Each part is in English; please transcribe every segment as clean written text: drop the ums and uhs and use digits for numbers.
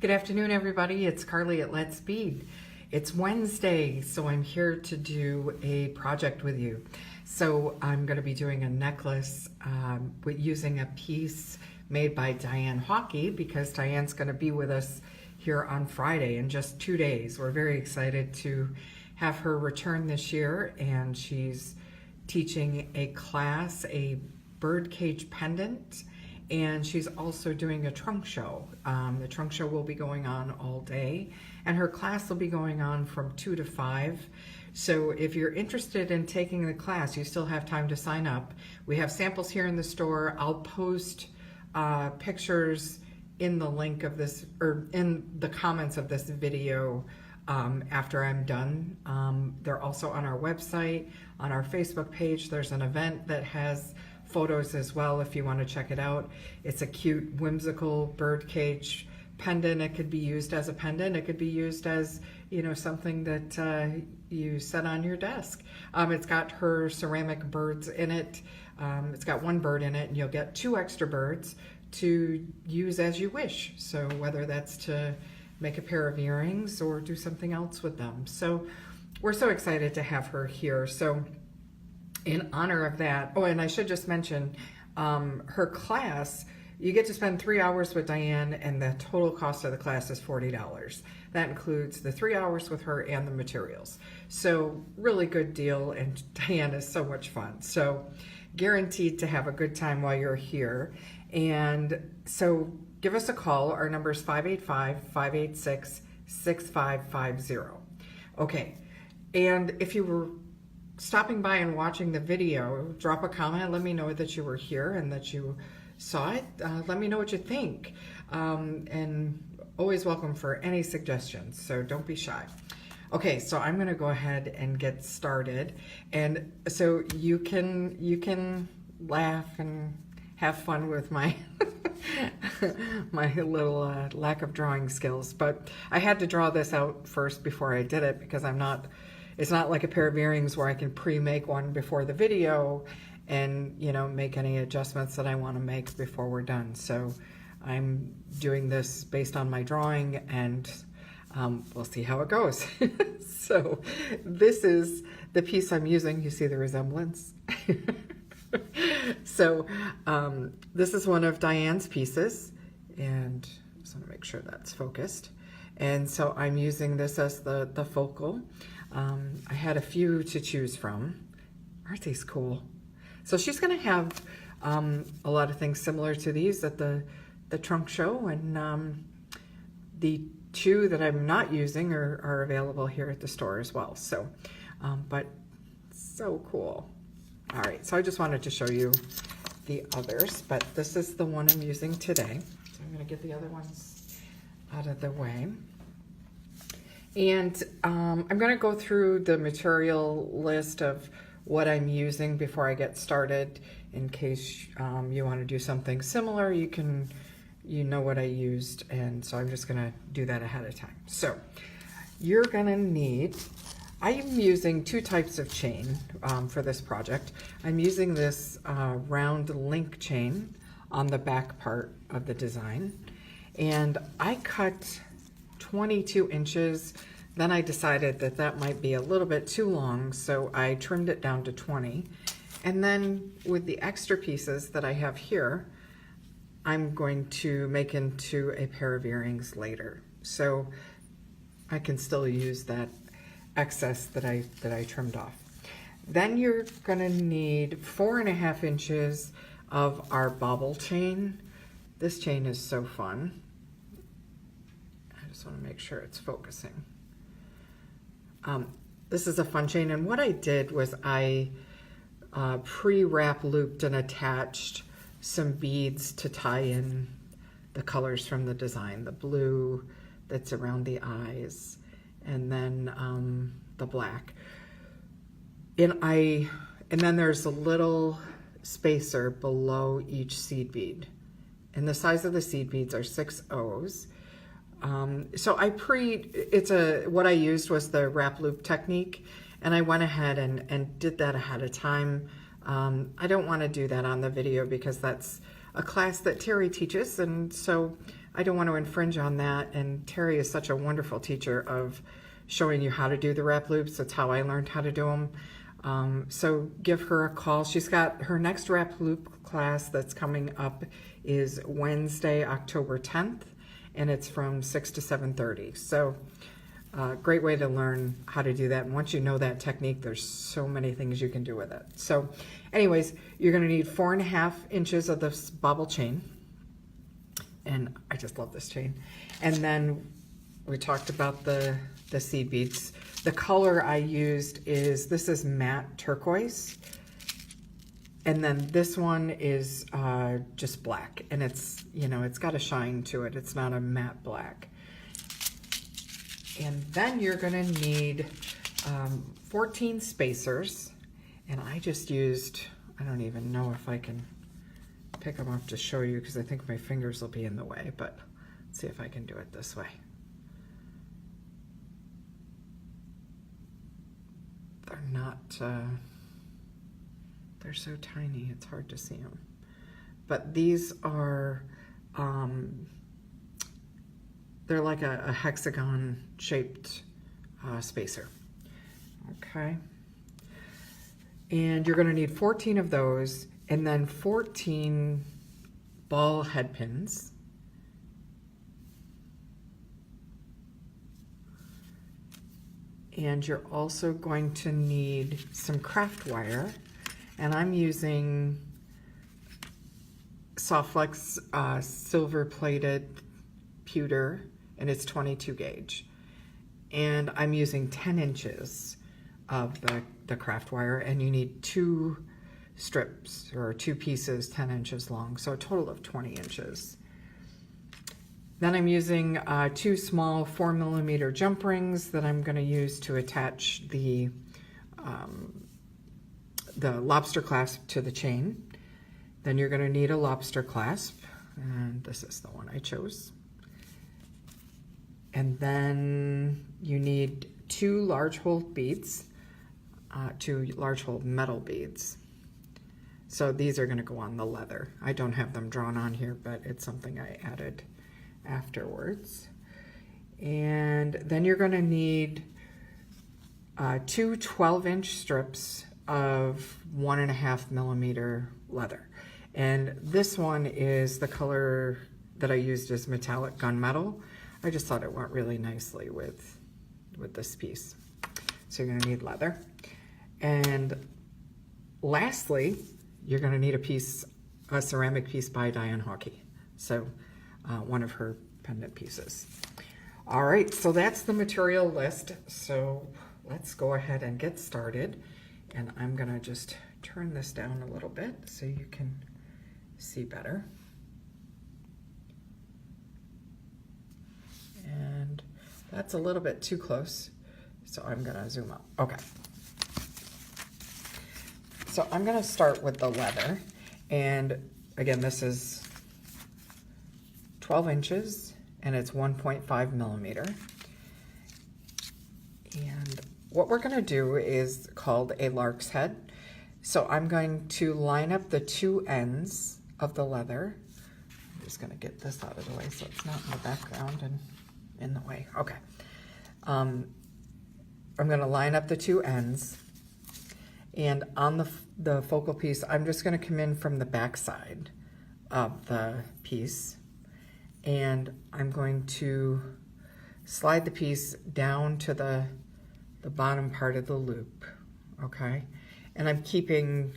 Good afternoon, everybody. It's Carly at Let's Bead. It's Wednesday, so I'm here to do a project with you. So I'm going to be doing a necklace using a piece made by Diane Hawkey, because Diane's going to be with us here on Friday in just 2 days. We're very excited to have her return this year, and she's teaching a class, a birdcage pendant, and she's also doing a trunk show. The trunk show will be going on all day, and her class will be going on from 2 to 5. So if you're interested in taking the class, you still have time to sign up. We have samples here in the store. I'll post pictures in the link of this, or in the comments of this video after I'm done. They're also on our website, on our Facebook page. There's an event that has photos as well if you want to check it out. It's a cute, whimsical birdcage pendant. It could be used as a pendant. It could be used as, you know, something that you set on your desk. It's got her ceramic birds in it. It's got one bird in it, and you'll get 2 extra birds to use as you wish. So whether that's to make a pair of earrings or do something else with them. So we're so excited to have her here. So in honor of that, oh, and I should just mention, her class, you get to spend 3 hours with Diane, and the total cost of the class is $40. That includes the 3 hours with her and the materials. So really good deal, and Diane is so much fun. So guaranteed to have a good time while you're here. And so give us a call. Our number is 585-586-6550. Okay, and if you were stopping by and watching the video, drop a comment. Let me know that you were here and that you saw it. Let me know what you think. And always welcome for any suggestions, so don't be shy. Okay, so I'm gonna go ahead and get started. And so you can laugh and have fun with my my little lack of drawing skills. But I had to draw this out first before I did it, because it's not like a pair of earrings where I can pre-make one before the video and, you know, make any adjustments that I want to make before we're done. So I'm doing this based on my drawing, and we'll see how it goes. So this is the piece I'm using. You see the resemblance? So this is one of Diane's pieces, and I just want to make sure that's focused. And so I'm using this as the focal. I had a few to choose from. Aren't these cool? So she's going to have a lot of things similar to these at the trunk show, and the 2 that I'm not using are available here at the store as well. So, but so cool. All right, so I just wanted to show you the others, but this is the one I'm using today. So I'm going to get the other ones out of the way. And I'm going to go through the material list of what I'm using before I get started, in case you want to do something similar. You know what I used, and so I'm just going to do that ahead of time. So you're going to need, I'm using 2 types of chain for this project. I'm using this round link chain on the back part of the design, and I cut 22 inches. Then I decided that that might be a little bit too long, so I trimmed it down to 20. And then with the extra pieces that I have here, I'm going to make into a pair of earrings later. So I can still use that excess that I trimmed off. Then you're gonna need 4.5 inches of our bobble chain. This chain is so fun. I just want to make sure it's focusing. This is a fun chain, and what I did was I pre-wrap looped and attached some beads to tie in the colors from the design, the blue that's around the eyes, and then the black. And then there's a little spacer below each seed bead, and the size of the seed beads are 6 O's. So what I used was the wrap loop technique, and I went ahead and did that ahead of time. I don't want to do that on the video because that's a class that Terry teaches, and so I don't want to infringe on that. And Terry is such a wonderful teacher of showing you how to do the wrap loops. That's how I learned how to do them. So give her a call. She's got her next wrap loop class that's coming up is Wednesday, October 10th, and it's from 6 to 7:30. So great way to learn how to do that. And once you know that technique, there's so many things you can do with it. So anyways, you're going to need 4.5 inches of this bobble chain. And I just love this chain. And then we talked about the seed beads. The color I used is, this is matte turquoise. And then this one is just black. And it's, you know, it's got a shine to it. It's not a matte black. And then you're gonna need 14 spacers. And I just used, I don't even know if I can pick them up to show you because I think my fingers will be in the way, but let's see if I can do it this way. They're not, they're so tiny, it's hard to see them. But these are, they're like a hexagon shaped spacer, okay? And you're gonna need 14 of those, and then 14 ball head pins. And you're also going to need some craft wire. And I'm using Softflex silver plated pewter, and it's 22 gauge. And I'm using 10 inches of the craft wire, and you need 2 strips or 2 pieces 10 inches long, so a total of 20 inches. Then I'm using 2 small 4mm jump rings that I'm going to use to attach the lobster clasp to the chain. Then you're going to need a lobster clasp, and this is the one I chose. And then you need 2 large hole beads, 2 large hole metal beads. So these are going to go on the leather. I don't have them drawn on here, but it's something I added afterwards. And then you're going to need 2 12-inch strips of 1.5mm leather. And this one is the color that I used as metallic gunmetal. I just thought it went really nicely with this piece. So you're going to need leather. And lastly, you're going to need a ceramic piece by Diane Hawkey. So one of her pendant pieces. All right, so that's the material list. So let's go ahead and get started. And I'm going to just turn this down a little bit so you can see better. And that's a little bit too close, so I'm going to zoom out. Okay. So I'm going to start with the leather. And again, this is 12 inches and it's 1.5mm. And what we're going to do is called a lark's head. So I'm going to line up the 2 ends of the leather. I'm just going to get this out of the way so it's not in the background and in the way. Okay. I'm going to line up the 2 ends, and on the focal piece, I'm just going to come in from the back side of the piece, and I'm going to slide the piece down to the bottom part of the loop, okay? And I'm keeping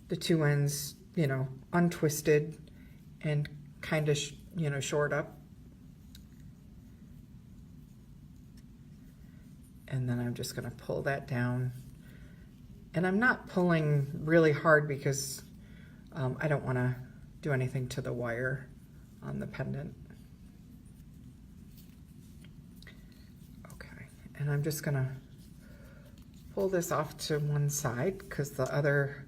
the 2 ends, you know, untwisted and kind of, you know, short up. And then I'm just going to pull that down. And I'm not pulling really hard because I don't want to do anything to the wire on the pendant. Okay, and I'm just going to pull this off to one side because the other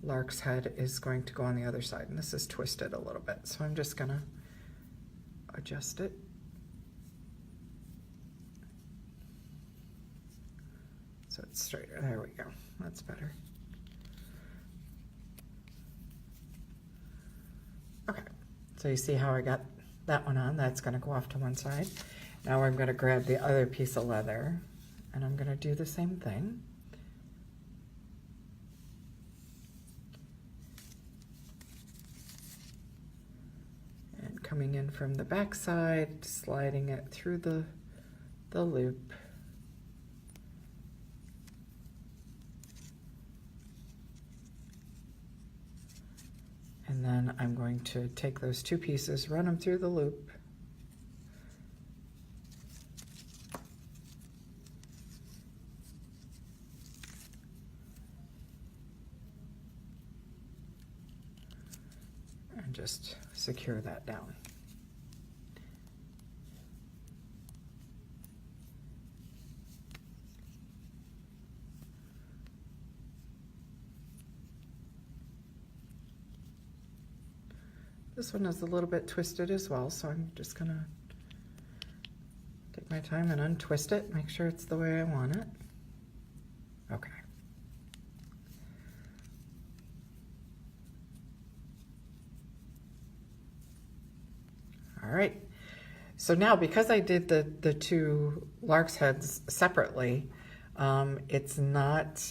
lark's head is going to go on the other side. And this is twisted a little bit, so I'm just going to adjust it. So it's straighter. There we go. That's better. Okay. So you see how I got that one on. That's going to go off to one side. Now I'm going to grab the other piece of leather and I'm going to do the same thing. And coming in from the back side, sliding it through the loop. And then I'm going to take those two pieces, run them through the loop. And just secure that down. This one is a little bit twisted as well, so I'm just gonna take my time and untwist it, make sure it's the way I want it. Okay. All right. So now, because I did the two lark's heads separately, it's not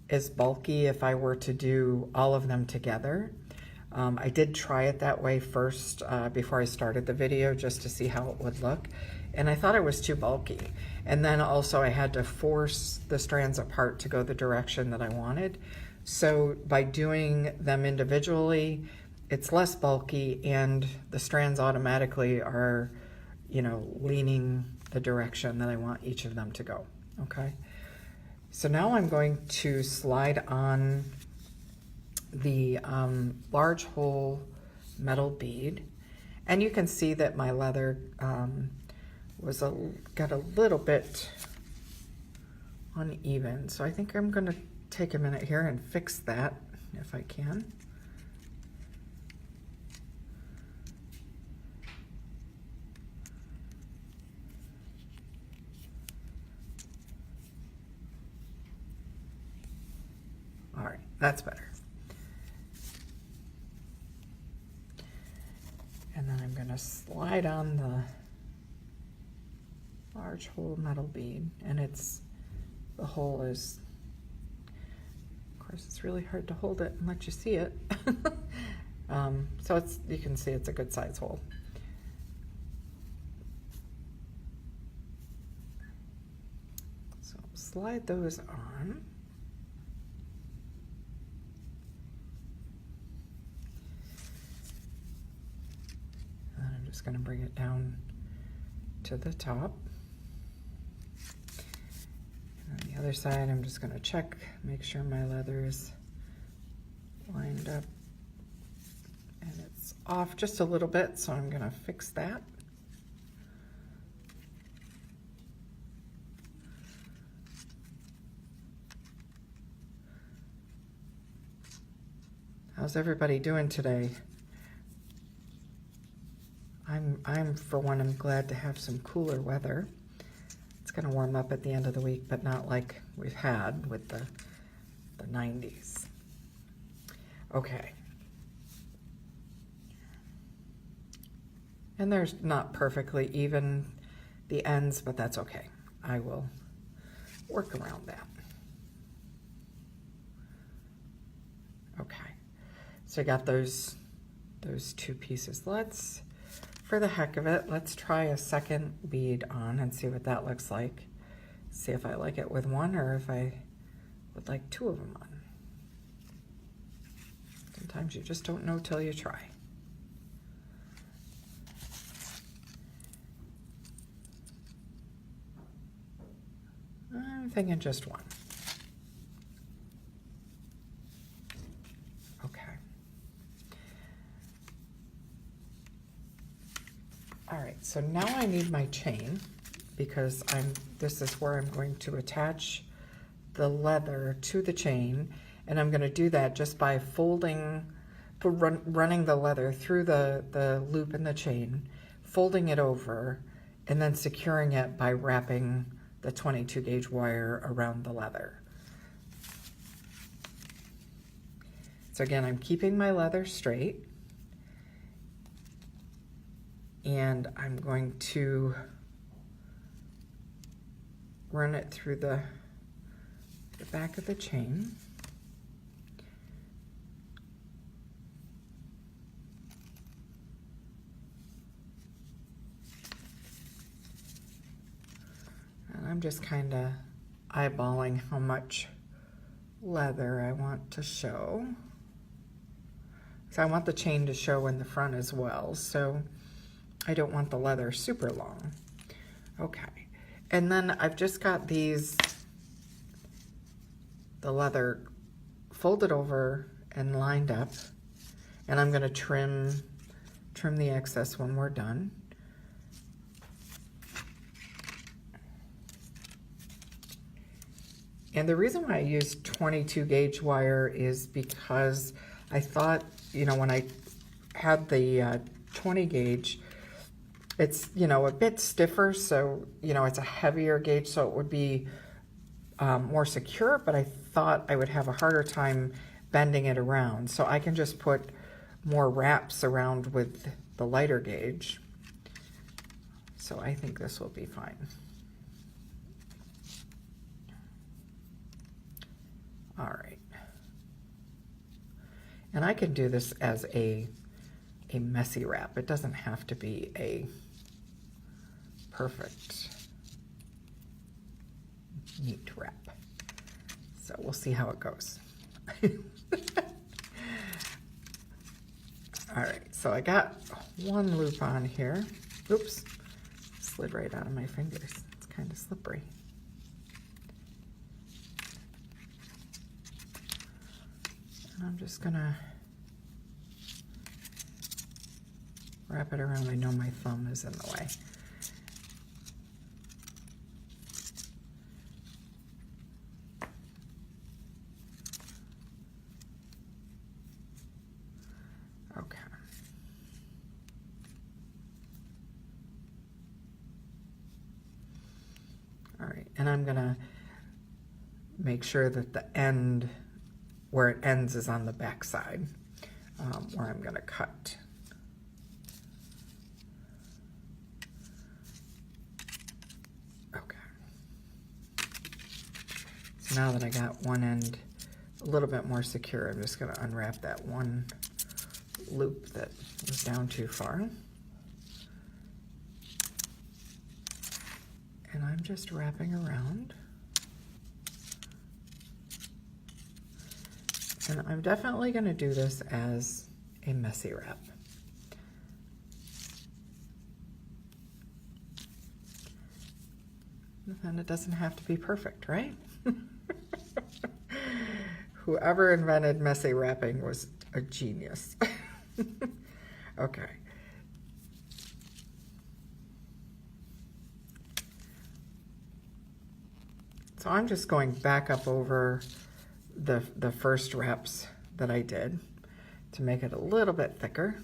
as bulky if I were to do all of them together. I did try it that way first before I started the video just to see how it would look, and I thought it was too bulky. And then also I had to force the strands apart to go the direction that I wanted. So by doing them individually, it's less bulky and the strands automatically are, you know, leaning the direction that I want each of them to go, okay? So now I'm going to slide on the large hole metal bead, and you can see that my leather got a little bit uneven, so I think I'm going to take a minute here and fix that if I can. All right, that's better. And then I'm going to slide on the large hole metal bead, and the hole is, of course, it's really hard to hold it and let you see it. So you can see it's a good size hole. So slide those on. Just going to bring it down to the top. And on the other side, I'm just going to check, make sure my leather is lined up. And it's off just a little bit, so I'm going to fix that. How's everybody doing today? I'm for one, I'm glad to have some cooler weather. It's going to warm up at the end of the week, but not like we've had with the 90s. Okay. And there's not perfectly even the ends, but that's okay. I will work around that. Okay. So I got those two pieces. For the heck of it, let's try a second bead on and see what that looks like. See if I like it with one or if I would like two of them on. Sometimes you just don't know till you try. I'm thinking just one. Okay. All right, so now I need my chain because this is where I'm going to attach the leather to the chain, and I'm going to do that just by running the leather through the loop in the chain, folding it over, and then securing it by wrapping the 22 gauge wire around the leather. So again, I'm keeping my leather straight. and I'm going to run it through the back of the chain. And I'm just kind of eyeballing how much leather I want to show. So I want the chain to show in the front as well, so I don't want the leather super long. Okay, and then I've just got the leather folded over and lined up, and I'm going to trim the excess when we're done. And the reason why I use 22 gauge wire is because I thought, you know, when I had the 20 gauge, it's, you know, a bit stiffer, so, you know, it's a heavier gauge, so it would be more secure, but I thought I would have a harder time bending it around. So I can just put more wraps around with the lighter gauge. So I think this will be fine. All right. And I can do this as a messy wrap. It doesn't have to be a perfect neat wrap. So we'll see how it goes. All right, so I got one loop on here. Oops, slid right out of my fingers. It's kind of slippery. And I'm just gonna wrap it around. I know my thumb is in the way. Okay. All right, and I'm gonna make sure that the end, where it ends, is on the back side, where I'm gonna cut. Okay. So now that I got one end a little bit more secure, I'm just gonna unwrap that one loop that was down too far. And I'm just wrapping around. And I'm definitely going to do this as a messy wrap. And it doesn't have to be perfect, right? Whoever invented messy wrapping was a genius. Okay. So I'm just going back up over the first wraps that I did to make it a little bit thicker,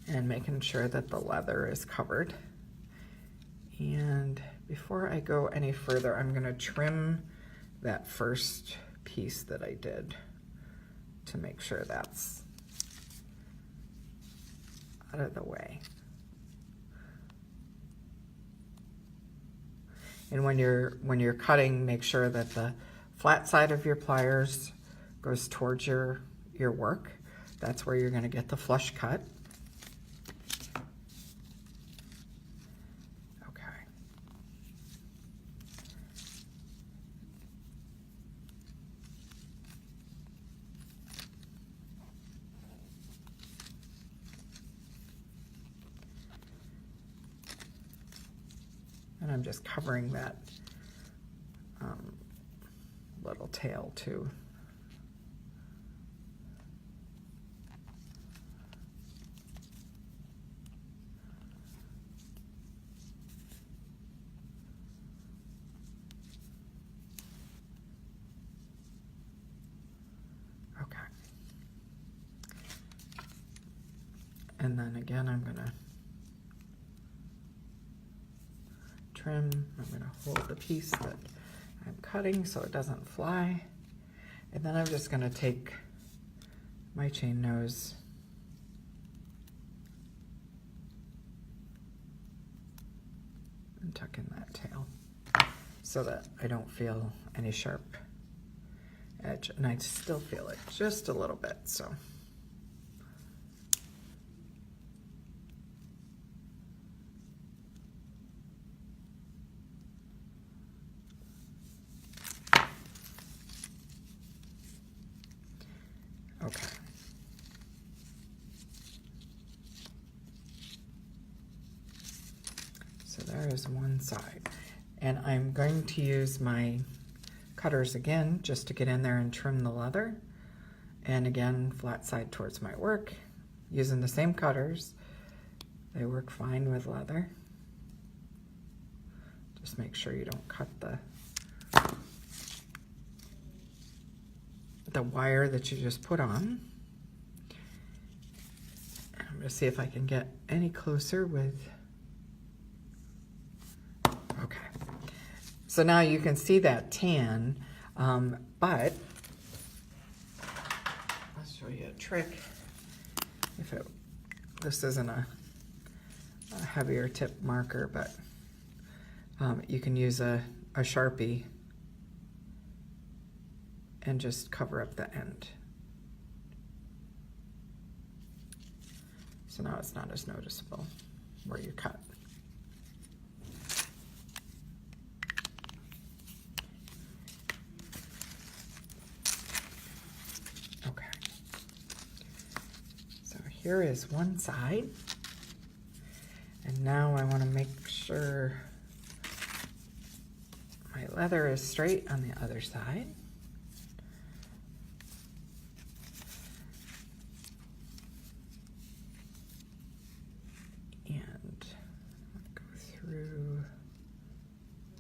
and making sure that the leather is covered. And before I go any further, I'm going to trim that first piece that I did to make sure that's out of the way. And when you're cutting, make sure that the flat side of your pliers goes towards your work. That's where you're going to get the flush cut. Okay. And I'm just covering that little tail too. Okay. And then again, I'm gonna trim. I'm going to hold the piece that I'm cutting so it doesn't fly. And then I'm just going to take my chain nose and tuck in that tail so that I don't feel any sharp edge, and I still feel it just a little bit, so. Okay. So there is one side. And I'm going to use my cutters again just to get in there and trim the leather. And again, flat side towards my work, using the same cutters. They work fine with leather. Just make sure you don't cut the wire that you just put on. I'm going to see if I can get any closer with, okay. So now you can see that tan, but I'll show you a trick. This isn't a heavier tip marker, but you can use a Sharpie and just cover up the end. So now it's not as noticeable where you cut. Okay. So here is one side. And now I want to make sure my leather is straight on the other side.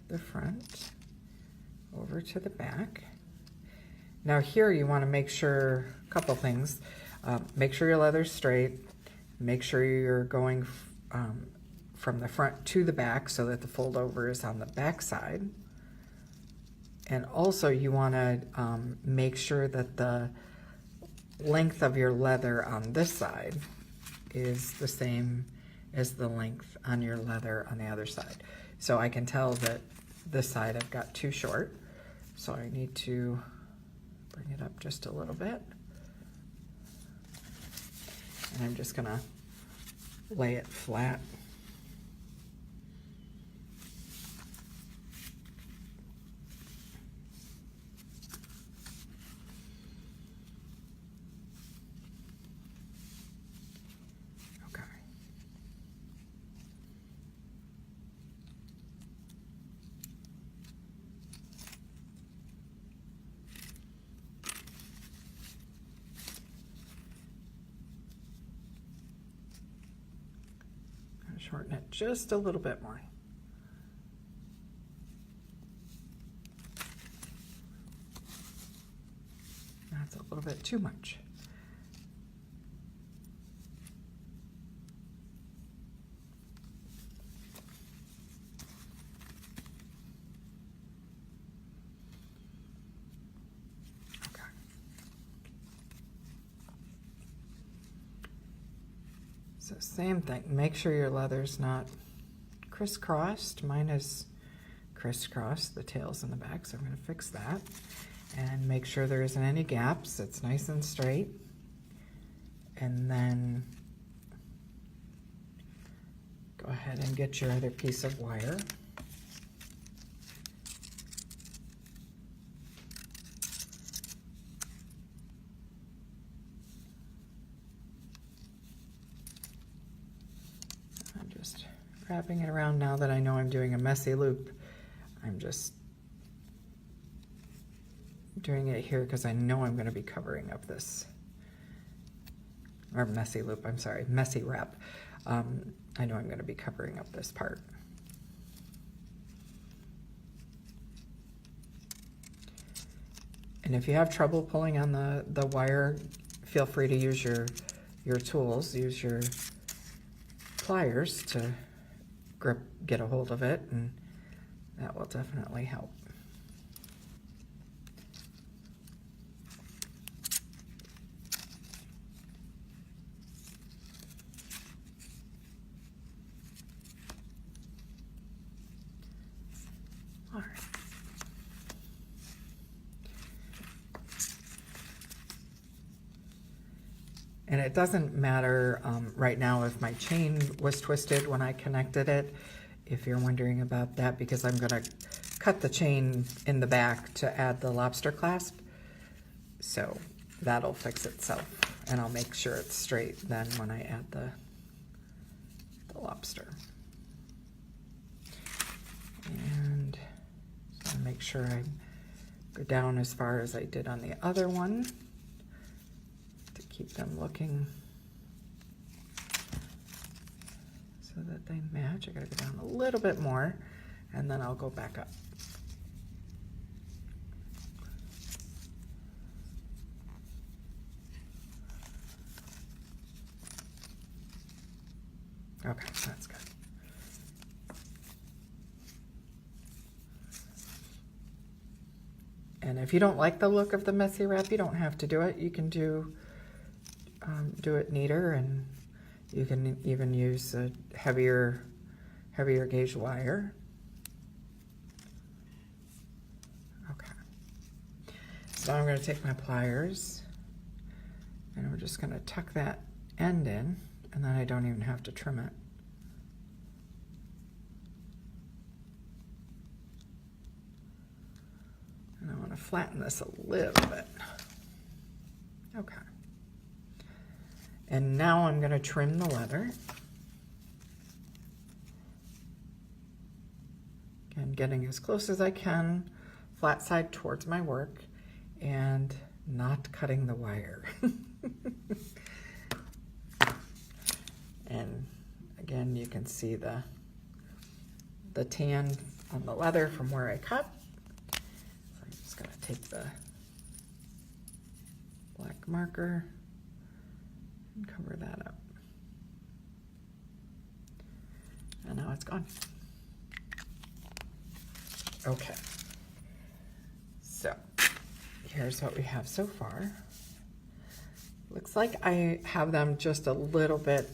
The front over to the back. Now here you want to make sure a couple things. Make sure your leather's straight. Make sure you're going from the front to the back so that the fold over is on the back side. And also you want to make sure that the length of your leather on this side is the same as the length on your leather on the other side. So I can tell that this side I've got too short, so I need to bring it up just a little bit. And I'm just gonna lay it flat. Shorten it just a little bit more. That's a little bit too much. Okay. So same thing, make sure your leather's not crisscrossed. Mine is crisscrossed, the tail's in the back, so I'm going to fix that. And make sure there isn't any gaps, it's nice and straight. And then go ahead and get your other piece of wire. Wrapping it around now that I know I'm doing a messy loop. I'm just doing it here because I know I'm going to be covering up this, or messy loop, I'm sorry, messy wrap. I know I'm going to be covering up this part. And if you have trouble pulling on the wire, feel free to use your tools, use your pliers to get a hold of it, and that will definitely help. far. And it doesn't matter right now if my chain was twisted when I connected it, if you're wondering about that, because I'm going to cut the chain in the back to add the lobster clasp. So that'll fix itself, and I'll make sure it's straight then when I add the lobster. And so make sure I go down as far as I did on the other one, keep them looking so that they match. I gotta go down a little bit more, and then I'll go back up. Okay, that's good. And if you don't like the look of the messy wrap, you don't have to do it. You can do it neater, and you can even use a heavier gauge wire. Okay. So I'm going to take my pliers, and we're just going to tuck that end in, and then I don't even have to trim it. And I want to flatten this a little bit. Okay. And now I'm going to trim the leather. Again, getting as close as I can, flat side towards my work, and not cutting the wire. And again, you can see the tan on the leather from where I cut. So I'm just going to take the black marker and cover that up. And now it's gone. Okay. So here's what we have so far. Looks like I have them just a little bit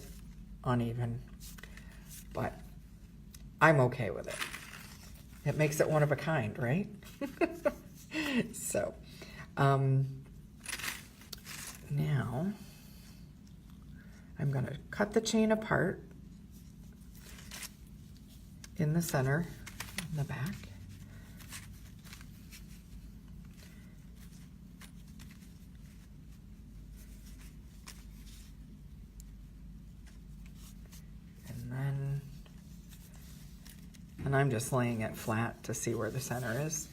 uneven, but I'm okay with it. It makes it one of a kind, right? So now I'm going to cut the chain apart in the center, in the back. And I'm just laying it flat to see where the center is.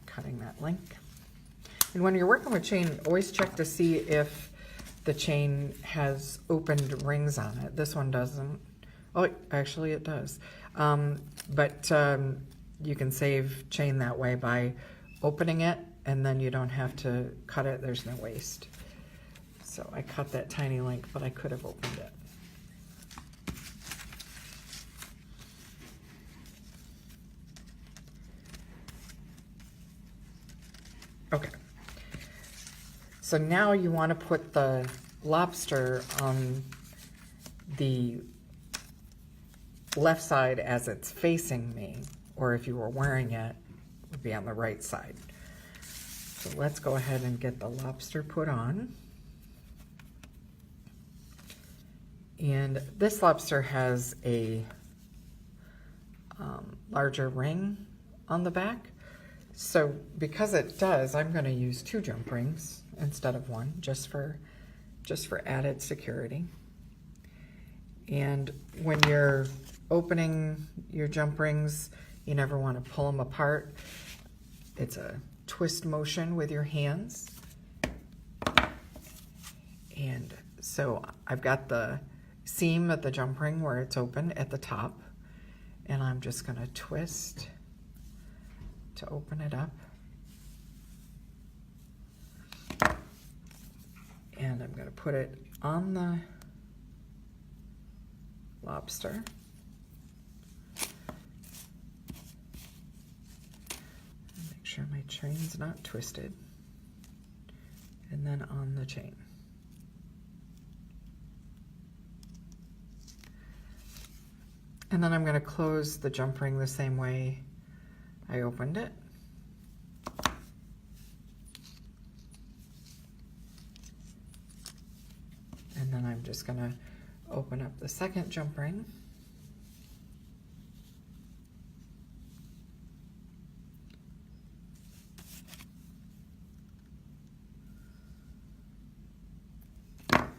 Cutting that link. And when you're working with chain, always check to see if the chain has opened rings on it. This one doesn't. Oh, actually it does. But you can save chain that way by opening it, and then you don't have to cut it. There's no waste. So I cut that tiny link, but I could have opened it. Okay. So now you want to put the lobster on the left side as it's facing me, or if you were wearing it, it would be on the right side. So let's go ahead and get the lobster put on. And this lobster has a larger ring on the back. So because it does, I'm going to use 2 jump rings instead of 1, just for added security. And when you're opening your jump rings, you never want to pull them apart. It's a twist motion with your hands. And so I've got the seam at the jump ring where it's open at the top, and I'm just going to twist to open it up. And I'm going to put it on the lobster. Make sure my chain's not twisted. And then on the chain. And then I'm going to close the jump ring the same way I opened it. And then I'm just going to open up the second jump ring.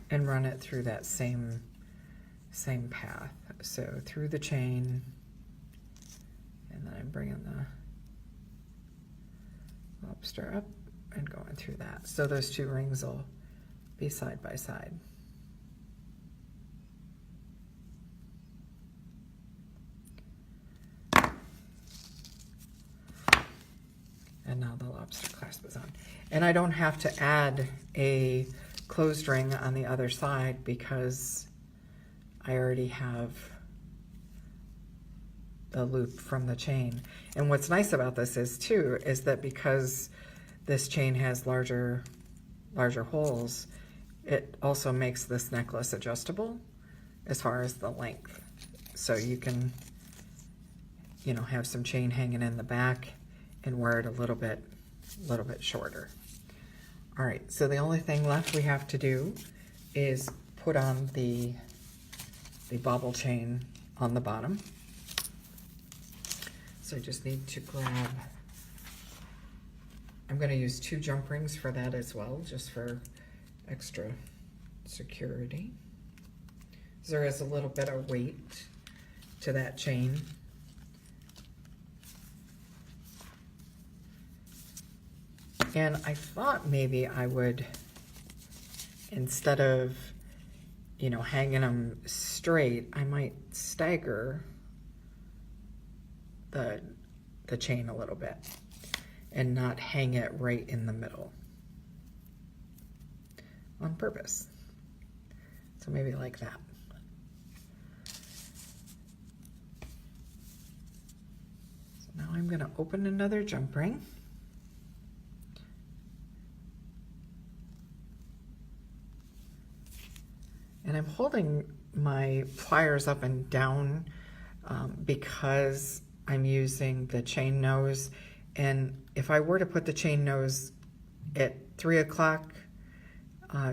And run it through that same path. So through the chain, and then I'm bringing the lobster up and going through that. So those two rings will be side by side. And now the lobster clasp is on. And I don't have to add a closed ring on the other side because I already have the loop from the chain. And what's nice about this is that because this chain has larger holes, it also makes this necklace adjustable as far as the length. So you can, you know, have some chain hanging in the back and wear it a little bit shorter. All right, so the only thing left we have to do is put on the bobble chain on the bottom. So I just need to grab, I'm going to use 2 jump rings for that as well, just for extra security. There is a little bit of weight to that chain. And I thought maybe I would, instead of, you know, hanging them straight, I might stagger the chain a little bit and not hang it right in the middle on purpose. So maybe like that. So now I'm going to open another jump ring. And I'm holding my pliers up and down because I'm using the chain nose. And if I were to put the chain nose at 3 o'clock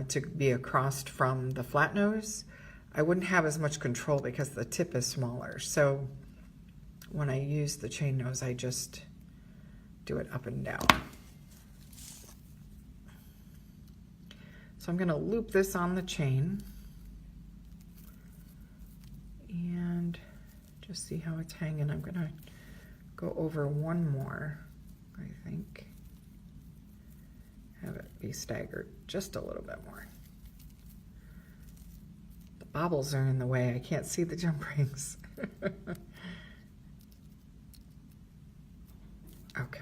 to be across from the flat nose, I wouldn't have as much control because the tip is smaller. So when I use the chain nose, I just do it up and down. So I'm going to loop this on the chain. And just see how it's hanging. I'm gonna go over one more, I think. Have it be staggered just a little bit more. The bobbles are in the way. I can't see the jump rings. Okay.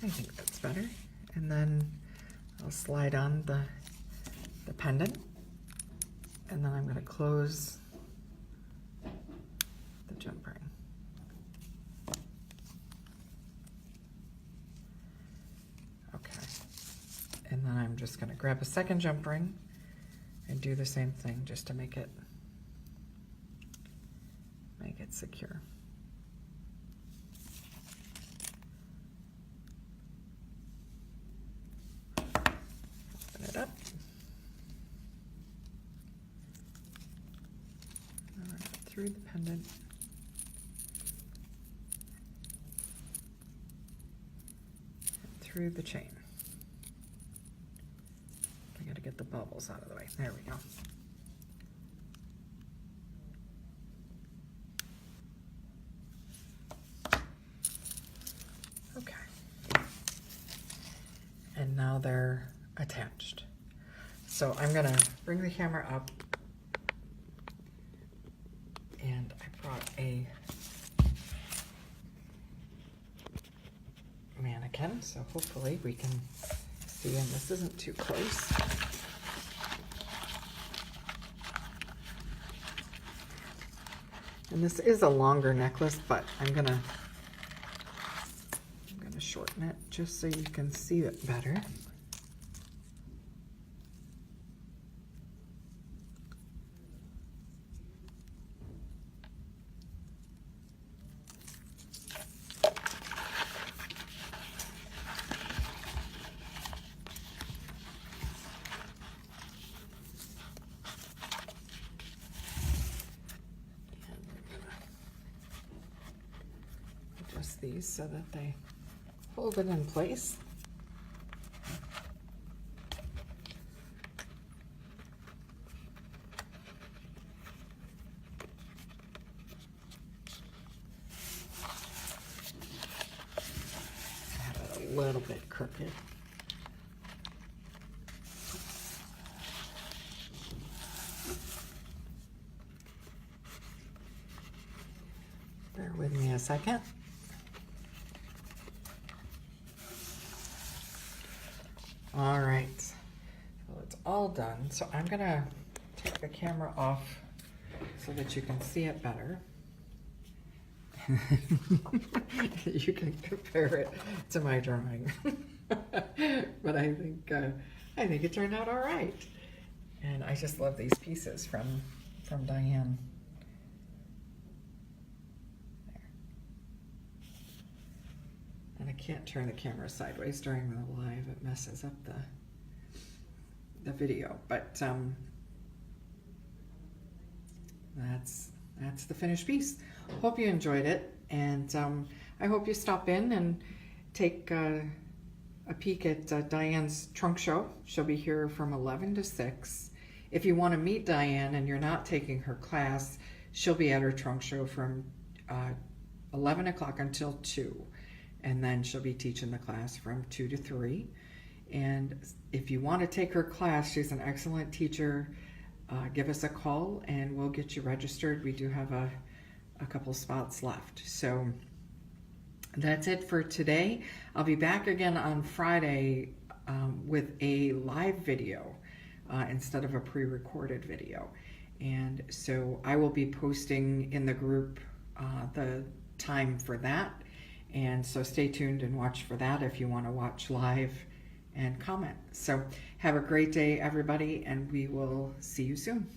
I think that's better. And then I'll slide on the pendant, and then I'm going to close the jump ring. Okay, and then I'm just going to grab a second jump ring and do the same thing just to make it secure. Open it up. Through the pendant. And through the chain. I gotta get the bubbles out of the way. There we go. Okay. And now they're attached. So I'm gonna bring the camera up. And I brought a mannequin, so hopefully we can see, and this isn't too close. And this is a longer necklace, but I'm gonna shorten it just so you can see it better. these so that they hold it in place. A little bit crooked. Bear with me a second. All right, so it's all done. So I'm gonna take the camera off so that you can see it better. You can compare it to my drawing. But I think it turned out all right. And I just love these pieces from Diane. There. And I can't turn the camera sideways during the live. It messes up the video. But that's the finished piece. Hope you enjoyed it, and I hope you stop in and take a peek at Diane's trunk show. She'll be here from 11 to 6. If you want to meet Diane and you're not taking her class, she'll be at her trunk show from 11 o'clock until 2, and then she'll be teaching the class from 2 to 3. And if you want to take her class, she's an excellent teacher. Give us a call and we'll get you registered. We do have a couple spots left. So that's it for today. I'll be back again on Friday with a live video instead of a pre-recorded video. And so I will be posting in the group the time for that. And so stay tuned and watch for that if you want to watch live and comment. So have a great day, everybody, and we will see you soon.